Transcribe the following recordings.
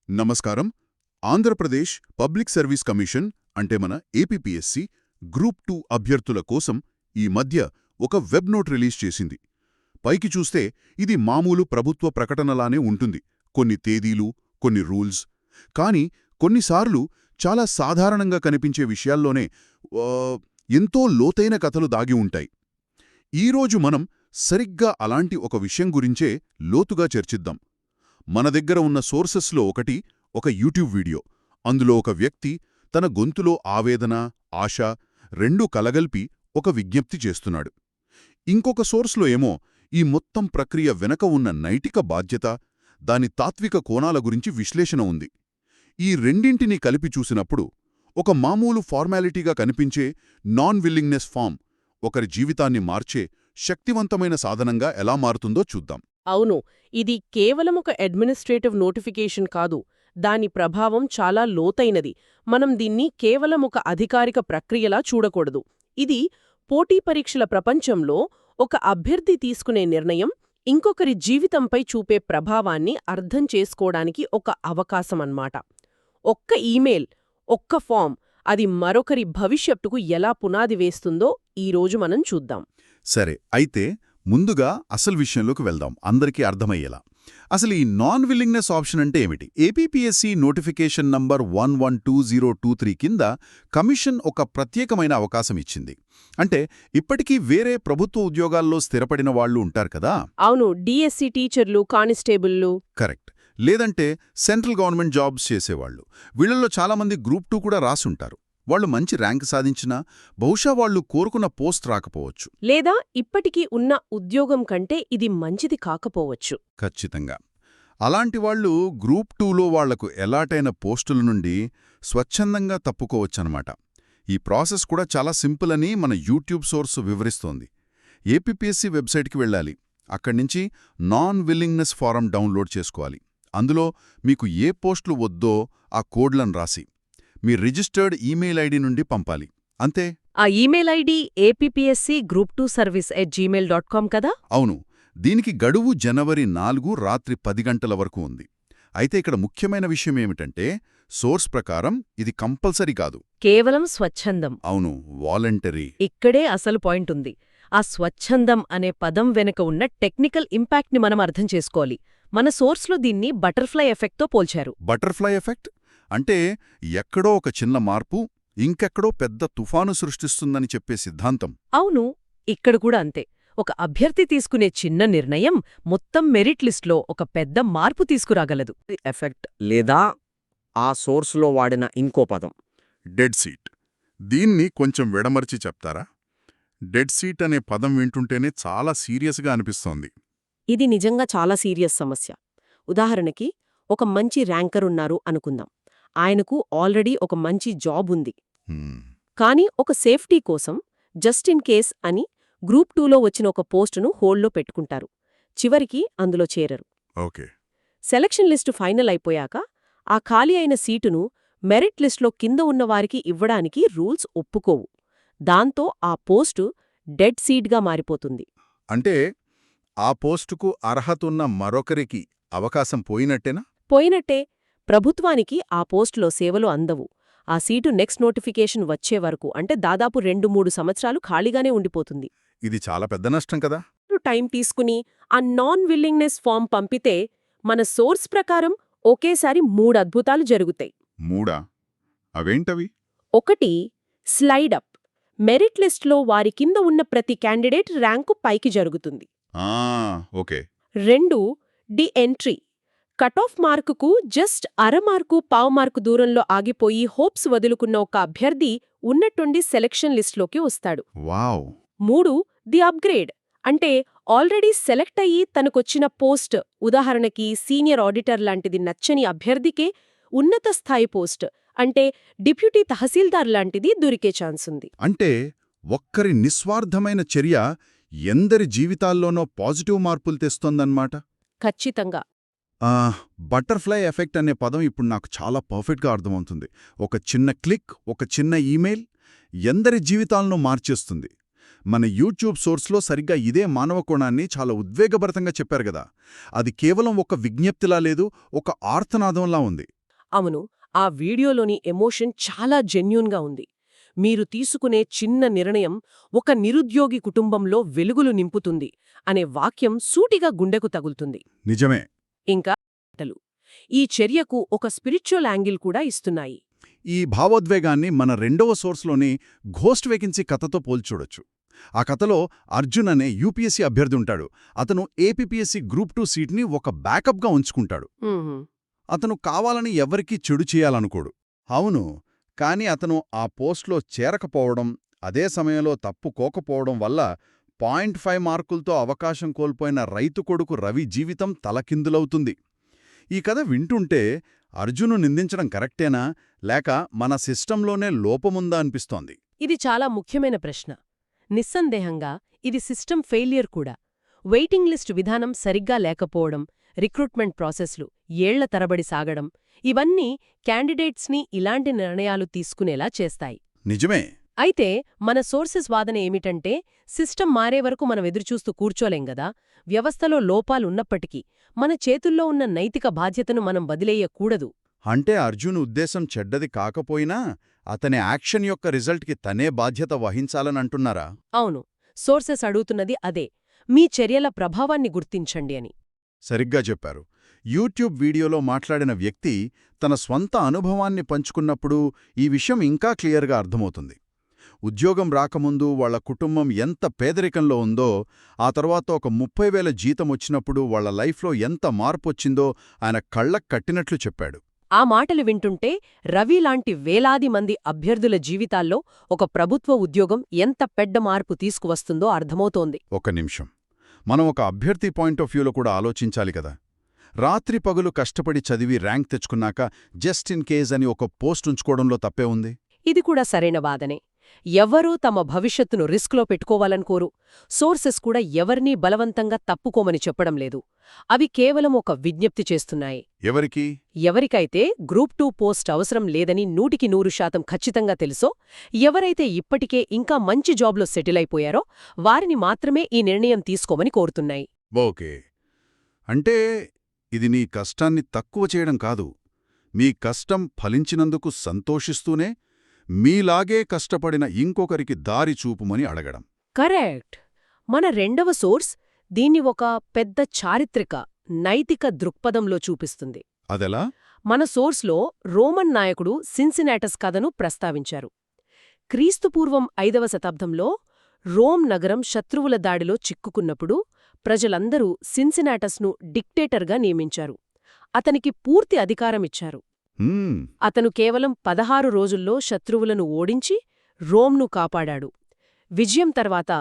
నమస్కారం. Andhra Pradesh public service commission అంటే మన ఏపీపీఎస్సీ గ్రూప్ 2 అభ్యర్థుల కోసం ఈ మధ్య ఒక వెబ్ నోట్ రిలీజ్ చేసింది. పైకి చూస్తే ఇది మామూలు ప్రభుత్వ ప్రకటనలానే ఉంటుంది. కొన్ని తేదీలు, కొన్ని రూల్స్. కానీ కొన్నిసార్లు చాలా సాధారణంగా కనిపించే విషయాల్లోనే ఎంతో లోతైన కథలు దాగి ఉంటాయి. ఈరోజు మనం సరిగ్గా అలాంటి ఒక విషయం గురించే లోతుగా చర్చిద్దాం. మన దగ్గర ఉన్న సోర్సెస్లో ఒకటి ఒక యూట్యూబ్ వీడియో. అందులో ఒక వ్యక్తి తన గొంతులో ఆవేదన, ఆశ రెండూ కలగల్పి ఒక విజ్ఞప్తి చేస్తున్నాడు. ఇంకొక సోర్స్లో ఏమో ఈ మొత్తం ప్రక్రియ వెనక ఉన్న నైతిక బాధ్యత, దాని తాత్విక కోణాల గురించి విశ్లేషణ ఉంది. ఈ రెండింటినీ కలిపి చూసినప్పుడు ఒక మామూలు ఫార్మాలిటీగా కనిపించే నాన్ విల్లింగ్నెస్ ఫామ్ ఒకరి జీవితాన్ని మార్చే శక్తివంతమైన సాధనంగా ఎలా మారుతుందో చూద్దాం. అవును, ఇది కేవలం ఒక అడ్మినిస్ట్రేటివ్ నోటిఫికేషన్ కాదు. దాని ప్రభావం చాలా లోతైనది. మనం దీన్ని కేవలం ఒక అధికారిక ప్రక్రియలా చూడకూడదు. ఇది పోటీ పరీక్షల ప్రపంచంలో ఒక అభ్యర్థి తీసుకునే నిర్ణయం ఇంకొకరి జీవితంపై చూపే ప్రభావాన్ని అర్థం చేసుకోవడానికి ఒక అవకాశమన్నమాట. ఒక్క ఈమెయిల్, ఒక్క ఫామ్ అది మరొకరి భవిష్యత్తుకు ఎలా పునాది వేస్తుందో ఈరోజు మనం చూద్దాం. సరే, అయితే ముందుగా అసలు విషయంలోకి వెళ్దాం, అందరికీ అర్థమయ్యేలా. అసలు ఈ నాన్ విల్లింగ్నెస్ ఆప్షన్ అంటే ఏమిటి? ఏపీపీఎస్సీ నోటిఫికేషన్ నంబర్ 112023 కింద కమిషన్ ఒక ప్రత్యేకమైన అవకాశం ఇచ్చింది. అంటే ఇప్పటికీ వేరే ప్రభుత్వ ఉద్యోగాల్లో స్థిరపడిన వాళ్ళు ఉంటారు కదా. అవును, డిఎస్సి టీచర్లు, కానిస్టేబుల్లు. కరెక్ట్. లేదంటే సెంట్రల్ గవర్నమెంట్ జాబ్స్ చేసేవాళ్ళు. వీళ్ళల్లో చాలామంది గ్రూప్ 2 కూడా రాసుంటారు. వాళ్ళు మంచి ర్యాంక్ సాధించినా బహుశా వాళ్ళు కోరుకున్న పోస్ట్ రాకపోవచ్చు. లేదా ఇప్పటికీ ఉన్న ఉద్యోగం కంటే ఇది మంచిది కాకపోవచ్చు. ఖచ్చితంగా. అలాంటి వాళ్ళు గ్రూప్ 2లో వాళ్లకు ఎలాటైన పోస్టుల నుండి స్వచ్ఛందంగా తప్పుకోవచ్చనమాట. ఈ ప్రాసెస్ కూడా చాలా సింపుల్ అని మన యూట్యూబ్ సోర్సు వివరిస్తోంది. ఏపీపీఎస్సీ వెబ్సైట్కి వెళ్ళాలి. అక్కడ్నుంచి నాన్ విల్లింగ్నెస్ ఫారం డౌన్లోడ్ చేసుకోవాలి. అందులో మీకు ఏ పోస్టులు వద్దో ఆ కోడ్లను రాసి మీ రిజిస్టర్డ్ ఈమెయిల్ ఐడి నుండి పంపాలి. అంతే. ఆ ఈమెయిల్ ఐడి appscgroup2service@gmail.com కదా? అవును. దీనికి గడువు జనవరి 4 రాత్రి 10 గంటల వరకు ఉంది. అయితే ఇక్కడ ముఖ్యమైన విషయమేమిటంటే సోర్స్ ప్రకారం ఇది కంపల్సరీ కాదు. కేవలం స్వచ్ఛందం. అవును, వాలంటరీ. ఇక్కడే అసలు పాయింట్ ఉంది. ఆ స్వచ్ఛందం అనే పదం వెనుక ఉన్న టెక్నికల్ ఇంపాక్ట్ని మనం అర్థం చేసుకోవాలి. మన సోర్స్లో దీన్ని బటర్ఫ్లై ఎఫెక్ట్తో పోల్చారు. బటర్ఫ్లై ఎఫెక్ట్ అంటే ఎక్కడో ఒక చిన్న మార్పు ఇంకెక్కడో పెద్ద తుఫాను సృష్టిస్తుందని చెప్పే సిద్ధాంతం. అవును, ఇక్కడ కూడా అంతే. ఒక అభ్యర్థి తీసుకునే చిన్న నిర్ణయం మొత్తం మెరిట్ లిస్ట్లో ఒక పెద్ద మార్పు తీసుకురాగలదు. ఎఫెక్ట్ లేదా ఆ సోర్సులో వాడిన ఇంకో పదం డెడ్ సీట్. దీన్ని కొంచెం విడమర్చి చెప్తారా? డెడ్ సీట్ అనే పదం వింటుంటేనే చాలా సీరియస్గా అనిపిస్తోంది. ఇది నిజంగా చాలా సీరియస్ సమస్య. ఉదాహరణకి, ఒక మంచి ర్యాంకర్ ఉన్నారు అనుకుందాం. ఆయనకు ఆల్రెడీ ఒక మంచి జాబ్ ఉంది. కానీ ఒక సేఫ్టీ కోసం జస్ట్ ఇన్ కేస్ అని గ్రూప్ 2లో వచ్చిన ఒక పోస్టును హోల్డ్లో పెట్టుకుంటారు. చివరికి అందులో చేరరు. ఓకే. సెలక్షన్ లిస్టు ఫైనల్ అయిపోయాక ఆ ఖాళీ అయిన సీటును మెరిట్ లిస్ట్లో కింద ఉన్నవారికి ఇవ్వడానికి రూల్స్ ఒప్పుకోవు. దాంతో ఆ పోస్టు డెడ్ సీట్గా మారిపోతుంది. అంటే ఆ పోస్టుకు అర్హతున్న మరొకరికి అవకాశం పోయినట్టేనా? పోయినట్టే. ప్రభుత్వానికి ఆ పోస్టులో సేవలు అందవు. ఆ సీటు నెక్స్ట్ నోటిఫికేషన్ వచ్చే వరకు, అంటే దాదాపు 2-3 సంవత్సరాలు ఖాళీగానే ఉండిపోతుంది. ఇది చాలా పెద్ద నష్టం కదా. టైం తీసుకుని ఆ నాన్ విల్లింగ్నెస్ ఫామ్ పంపితే మన సోర్స్ ప్రకారం ఒకేసారి 3 అద్భుతాలు జరుగుతాయి. 3? అవేంటవి? 1. Slide up. మెరిట్ లిస్ట్లో వారి కింద ఉన్న ప్రతి క్యాండిడేట్ ర్యాంకు పైకి జరుగుతుంది. Okay. 2. The entry. Cut off మార్కుకు జస్ట్ అర మార్కు, పావు మార్కు దూరంలో ఆగిపోయి హోప్స్ వదులుకున్న ఒక అభ్యర్థి ఉన్నట్టుండి సెలక్షన్ లిస్ట్లోకి వస్తాడు. వావ్. 3. The upgrade. అంటే ఆల్రెడీ సెలెక్ట్ అయ్యి తనకొచ్చిన పోస్ట్, ఉదాహరణకి సీనియర్ ఆడిటర్ లాంటిది నచ్చని అభ్యర్థికే ఉన్నత స్థాయి పోస్ట్, అంటే డిప్యూటీ తహసీల్దార్ లాంటిది దొరికే ఛాన్స్ ఉంది. అంటే ఒక్కరి నిస్వార్థమైన చర్య ఎందరి జీవితాల్లోనో పాజిటివ్ మార్పులు తెస్తోందన్నమాట. ఖచ్చితంగా. బటర్ఫ్లై ఎఫెక్ట్ అనే పదం ఇప్పుడు నాకు చాలా పర్ఫెక్ట్గా అర్థమవుతుంది. ఒక చిన్న క్లిక్, ఒక చిన్న ఈమెయిల్ ఎందరి జీవితాలను మార్చేస్తుంది. మన యూట్యూబ్ సోర్స్లో సరిగ్గా ఇదే మానవ కోణాన్ని చాలా ఉద్వేగభరితంగా చెప్పారు గదా. అది కేవలం ఒక విజ్ఞప్తిలా లేదు, ఒక ఆర్తనాదంలా ఉంది. అవును, ఆ వీడియోలోని ఎమోషన్ చాలా జెన్యూన్గా ఉంది. మీరు తీసుకునే చిన్న నిర్ణయం ఒక నిరుద్యోగి కుటుంబంలో వెలుగులు నింపుతుంది అనే వాక్యం సూటిగా గుండెకు తగులుతుంది. నిజమే. ఇంకా మాటలు ఈ చర్యకు ఒక స్పిరిచువల్ యాంగిల్ కూడా ఇస్తున్నాయి. ఈ భావోద్వేగాన్ని మన రెండవ సోర్స్లోని ఘోస్ట్ వేకెన్సీ కథతో పోల్చూడొచ్చు. ఆ కథలో అర్జున్ అనే యూపీఎస్సీ అభ్యర్థి ఉంటాడు. అతను ఏపీపీఎస్సీ గ్రూప్ 2 సీట్ని ఒక బ్యాకప్గా ఉంచుకుంటాడు. అతను కావాలని ఎవరికీ చెడు చేయాలనుకోడు. అవును, కాని అతను ఆ పోస్ట్లో చేరకపోవడం, అదే సమయంలో తప్పుకోకపోవడం వల్ల 0.5 మార్కులతో అవకాశం కోల్పోయిన రైతు కొడుకు రవి జీవితం తలకిందులవుతుంది. ఈ కథ వింటుంటే అర్జును నిందించడం కరెక్టేనా, లేక మన సిస్టంలోనే లోపముందా అనిపిస్తోంది. ఇది చాలా ముఖ్యమైన ప్రశ్న. నిస్సందేహంగా ఇది సిస్టమ్ ఫెయిలియర్ కూడా. వెయిటింగ్ లిస్ట్ విధానం సరిగ్గా లేకపోవడం, రిక్రూట్మెంట్ ప్రాసెస్లు ఏళ్ల తరబడి సాగడం, ఇవన్నీ క్యాండిడేట్స్ని ఇలాంటి నిర్ణయాలు తీసుకునేలా చేస్తాయి. నిజమే. అయితే మన సోర్సెస్ వాదన ఏమిటంటే, సిస్టమ్ మారే వరకు మనం ఎదురుచూస్తూ కూర్చోలేం గదా. వ్యవస్థలో లోపాలున్నప్పటికీ మన చేతుల్లో ఉన్న నైతిక బాధ్యతను మనం వదిలేయకూడదు. అంటే అర్జున్ ఉద్దేశం చెడ్డది కాకపోయినా అతని యాక్షన్ యొక్క రిజల్ట్కి తనే బాధ్యత వహించాలనంటున్నారా? అవును, సోర్సెస్ అడుగుతున్నది అదే. మీ చర్యల ప్రభావాన్ని గుర్తించండి అని. సరిగ్గా చెప్పారు. యూట్యూబ్ వీడియోలో మాట్లాడిన వ్యక్తి తన స్వంత అనుభవాన్ని పంచుకున్నప్పుడు ఈ విషయం ఇంకా క్లియర్గా అర్థమవుతుంది. ఉద్యోగం రాకముందు వాళ్ల కుటుంబం ఎంత పేదరికంలో ఉందో, ఆ తర్వాత ఒక 30,000 జీతం వచ్చినప్పుడు వాళ్ల లైఫ్లో ఎంత మార్పొచ్చిందో ఆయన కళ్లక్ కట్టినట్లు చెప్పాడు. ఆ మాటలు వింటుంటే రవి లాంటి వేలాది మంది అభ్యర్థుల జీవితాల్లో ఒక ప్రభుత్వ ఉద్యోగం ఎంత పెద్ద మార్పు తీసుకువస్తుందో అర్థమవుతోంది. ఒక నిమిషం, మనం ఒక అభ్యర్థి పాయింట్ ఆఫ్ వ్యూలో కూడా ఆలోచించాలి కదా. రాత్రి పగులు కష్టపడి చదివి ర్యాంక్ తెచ్చుకున్నాక జస్ట్ ఇన్ కేస్ అని ఒక పోస్ట్ ఉంచుకోవడంలో తప్పే ఉంది. ఇది కూడా సరైన వాదనే. ఎవ్వరూ తమ భవిష్యత్తును రిస్క్లో పెట్టుకోవాలనుకోరు. సోర్సెస్ కూడా ఎవరినీ బలవంతంగా తప్పుకోమని చెప్పడం లేదు. అవి కేవలం ఒక విజ్ఞప్తి చేస్తున్నాయి. ఎవరికి? ఎవరికైతే గ్రూప్ 2 పోస్ట్ అవసరం లేదని 100% ఖచ్చితంగా తెలుసో, ఎవరైతే ఇప్పటికే ఇంకా మంచి జాబ్లో సెటిల్ అయిపోయారో వారిని మాత్రమే ఈ నిర్ణయం తీసుకోమని కోరుతున్నాయి. ఓకే, అంటే ఇది నీ కష్టాన్ని తక్కువ చేయడం కాదు, మీ కష్టం ఫలించినందుకు సంతోషిస్తూనే మీలాగే కష్టపడిన ఇంకొకరికి దారి చూపుమని అడగడం. కరెక్ట్. మన రెండవ సోర్స్ దీన్ని ఒక పెద్ద చారిత్రక, నైతిక దృక్పథంలో చూపిస్తుంది. అదెలా? మన సోర్స్లో రోమన్ నాయకుడు సిన్సినాటస్ కథను ప్రస్తావించారు. క్రీస్తుపూర్వం 5వ శతాబ్దంలో రోమ్ నగరం శత్రువుల దాడిలో చిక్కుకున్నప్పుడు ప్రజలందరూ సిన్సినాటస్ను డిక్టేటర్గా నియమించారు. అతనికి పూర్తి అధికారమిచ్చారు. అతను కేవలం 16 రోజుల్లో శత్రువులను ఓడించి రోమ్ను కాపాడాడు. విజయం తర్వాత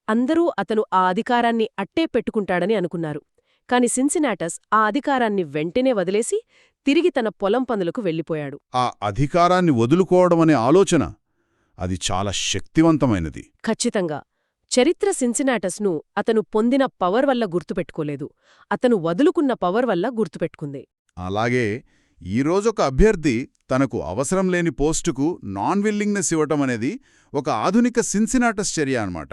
అందరూ అతను ఆ అధికారాన్ని అట్టే పెట్టుకుంటాడని అనుకున్నారు. కాని సిన్సినాటస్ ఆ అధికారాన్ని వెంటనే వదిలేసి తిరిగి తన పొలం పనులకు వెళ్ళిపోయాడు. ఆ అధికారాన్ని వదులుకోవడమనే ఆలోచన, అది చాలా శక్తివంతమైనది. ఖచ్చితంగా. చరిత్ర సిన్సినాటస్ను అతను పొందిన పవర్ వల్ల గుర్తుపెట్టుకోలేదు, అతను వదులుకున్న పవర్ వల్ల గుర్తుపెట్టుకుంది. అలాగే ఈరోజొక అభ్యర్థి తనకు అవసరం లేని పోస్టుకు నాన్ విల్లింగ్నెస్ ఇవ్వటమనేది ఒక ఆధునిక సిన్సినాటస్ చర్య అన్నమాట.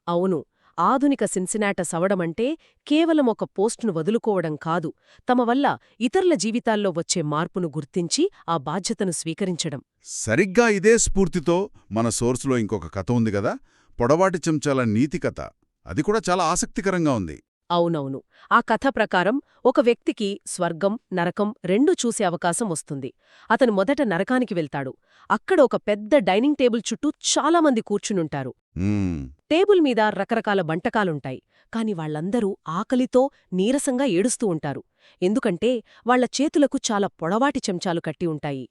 అవును, ఆధునిక సిన్సినాటస్ అవడమంటే కేవలం ఒక పోస్టును వదులుకోవడం కాదు, తమ వల్ల ఇతరుల జీవితాల్లో వచ్చే మార్పును గుర్తించి ఆ బాధ్యతను స్వీకరించడం. సరిగ్గా ఇదే స్ఫూర్తితో మన సోర్సులో ఇంకొక కథ ఉంది గదా, పొడవాటి చెంచాల నీతి కథ. అది కూడా చాలా ఆసక్తికరంగా ఉంది. అవునవును. ఆ కథ ప్రకారం ఒక వ్యక్తికి స్వర్గం, నరకం రెండూ చూసే అవకాశం వస్తుంది. అతను మొదట నరకానికి వెళ్తాడు. అక్కడ ఒక పెద్ద డైనింగ్ టేబుల్ చుట్టూ చాలామంది కూర్చునుంటారు. టేబుల్ మీద రకరకాల వంటకాలుంటాయి. కాని వాళ్లందరూ ఆకలితో నీరసంగా ఏడుస్తూ ఉంటారు. ఎందుకంటే వాళ్ల చేతులకు చాలా పొడవాటి చెంచాలు కట్టి ఉంటాయి.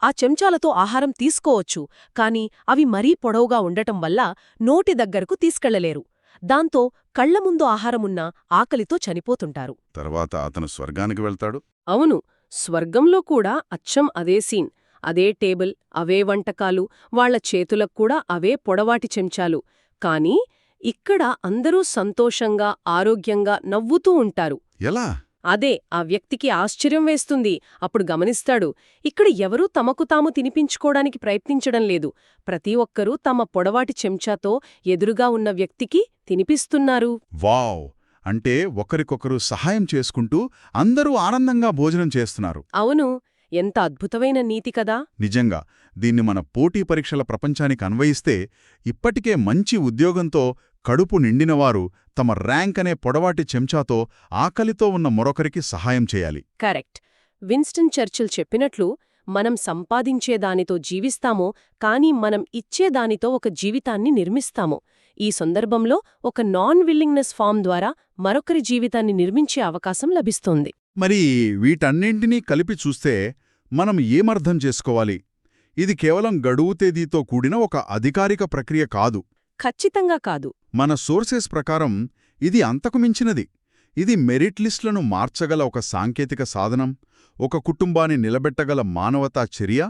ఆ చెంచాలతో ఆహారం తీసుకోవచ్చు, కాని అవి మరీ పొడవుగా ఉండటం వల్ల నోటి దగ్గరకు తీసుకెళ్లలేరు. దాంతో కళ్ల ముందు ఆహారమున్నా ఆకలితో చనిపోతుంటారు. తర్వాత అతను స్వర్గానికి వెళ్తాడు. అవును, స్వర్గంలో కూడా అచ్చం అదే సీన్. అదే టేబుల్, అవే వంటకాలు, వాళ్ల చేతులక్కూడా అవే పొడవాటి చెంచాలు. కానీ ఇక్కడ అందరూ సంతోషంగా, ఆరోగ్యంగా నవ్వుతూ ఉంటారు. ఎలా? అదే ఆ వ్యక్తికి ఆశ్చర్యం వేస్తుంది. అప్పుడు గమనిస్తాడు, ఇక్కడ ఎవరూ తమకు తాము తినిపించుకోవడానికి ప్రయత్నించడం లేదు. ప్రతి ఒక్కరూ తమ పొడవాటి చెంచాతో ఎదురుగా ఉన్న వ్యక్తికి తినిపిస్తున్నారు. వావ్! అంటే ఒకరికొకరు సహాయం చేసుకుంటూ అందరూ ఆనందంగా భోజనం చేస్తున్నారు. అవును, ఎంత అద్భుతమైన నీతి కదా! నిజంగా దీన్ని మన పోటీ పరీక్షల ప్రపంచానికి అన్వయిస్తే ఇప్పటికే మంచి ఉద్యోగంతో కడుపు నిండినవారు తమ ర్యాంక్ అనే పొడవాటి చెంచాతో ఆకలితో ఉన్న మరొకరికి సహాయం చేయాలి. కరెక్ట్. విన్స్టన్ చర్చిల్ చెప్పినట్లు, మనం సంపాదించేదానితో జీవిస్తామో కానీ మనం ఇచ్చేదానితో ఒక జీవితాన్ని నిర్మిస్తాము. ఈ సందర్భంలో ఒక నాన్ విల్లింగ్నెస్ ఫామ్ ద్వారా మరొకరి జీవితాన్ని నిర్మించే అవకాశం లభిస్తుంది. మరి వీటన్నింటినీ కలిపి చూస్తే మనం ఏమర్థం చేసుకోవాలి? ఇది కేవలం గడువు తేదీతో కూడిన ఒక అధికారిక ప్రక్రియ కాదు. ఖచ్చితంగా కాదు. మన సోర్సెస్ ప్రకారం ఇది అంతకు మించినది. ఇది మెరిట్ లిస్టులను మార్చగల ఒక సాంకేతిక సాధనం, ఒక కుటుంబాన్ని నిలబెట్టగల మానవతా చర్య,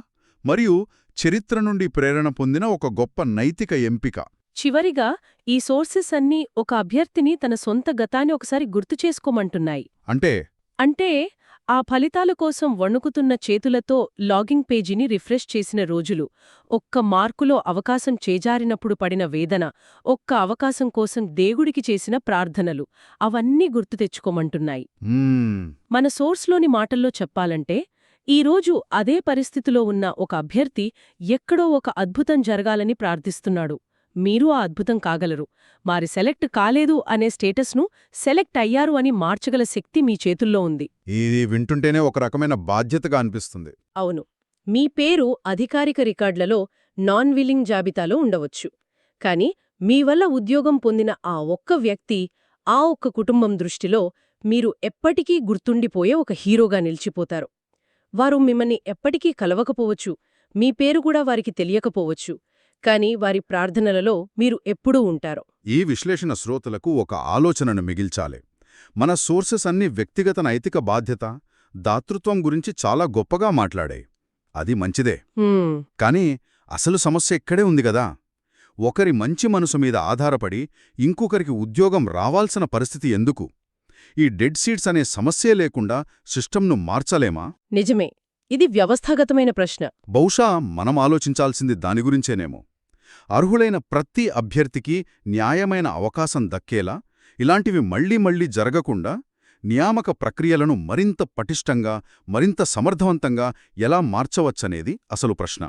మరియు చరిత్ర నుండి ప్రేరణ పొందిన ఒక గొప్ప నైతిక ఎంపిక. చివరిగా, ఈ సోర్సెస్ అన్నీ ఒక అభ్యర్థిని తన సొంత గతాన్ని ఒకసారి గుర్తు చేసుకోమంటున్నాయి. అంటే ఆ ఫలితాల కోసం వణుకుతున్న చేతులతో లాగింగ్ పేజీని రిఫ్రెష్ చేసిన రోజులు, ఒక్క మార్కులో అవకాశం చేజారినప్పుడు పడిన వేదన, ఒక్క అవకాశం కోసం దేవుడికి చేసిన ప్రార్థనలు, అవన్నీ గుర్తు తెచ్చుకోమంటున్నాయి. మన సోర్స్లోని మాటల్లో చెప్పాలంటే, ఈరోజు అదే పరిస్థితిలో ఉన్న ఒక అభ్యర్థి ఎక్కడో ఒక అద్భుతం జరగాలని ప్రార్థిస్తున్నాడు. మీరు ఆ అద్భుతం కాగలరు. మారి సెలెక్ట్ కాలేదు అనే స్టేటస్ను సెలెక్ట్ అయ్యారు అని మార్చగల శక్తి మీ చేతుల్లో ఉంది. ఇది వింటుంటేనే ఒక రకమైన బాధ్యతగా అనిపిస్తుంది. అవును, మీ పేరు అధికారిక రికార్డులలో నాన్ విల్లింగ్ జాబితాలో ఉండవచ్చు. కాని మీ వల్ల ఉద్యోగం పొందిన ఆ ఒక్క వ్యక్తి, ఆ ఒక్క కుటుంబం దృష్టిలో మీరు ఎప్పటికీ గుర్తుండిపోయే ఒక హీరోగా నిలిచిపోతారు. వారు మిమ్మల్ని ఎప్పటికీ కలవకపోవచ్చు, మీ పేరు కూడా వారికి తెలియకపోవచ్చు, కాని వారి ప్రార్థనలలో మీరు ఎప్పుడూ ఉంటారు. ఈ విశ్లేషణ శ్రోతలకు ఒక ఆలోచనను మిగిల్చాలి. మన సోర్సెస్ అన్ని వ్యక్తిగత నైతిక బాధ్యత, దాతృత్వం గురించి చాలా గొప్పగా మాట్లాడాయి. అది మంచిదే. కానీ అసలు సమస్య ఇక్కడే ఉంది గదా. ఒకరి మంచి మనసు మీద ఆధారపడి ఇంకొకరికి ఉద్యోగం రావాల్సిన పరిస్థితి ఎందుకు? ఈ డెడ్ సీట్స్ అనే సమస్యే లేకుండా సిస్టమ్ను మార్చలేమా? నిజమే, ఇది వ్యవస్థాగతమైన ప్రశ్న. బహుశా మనం ఆలోచించాల్సింది దాని గురించేనేమో. అర్హులైన ప్రతి అభ్యర్థికి న్యాయమైన అవకాశం దక్కేలా, ఇలాంటివి మళ్లీ మళ్లీ జరగకుండా నియామక ప్రక్రియలను మరింత పటిష్టంగా, మరింత సమర్థవంతంగా ఎలా మార్చవచ్చనేది అసలు ప్రశ్న.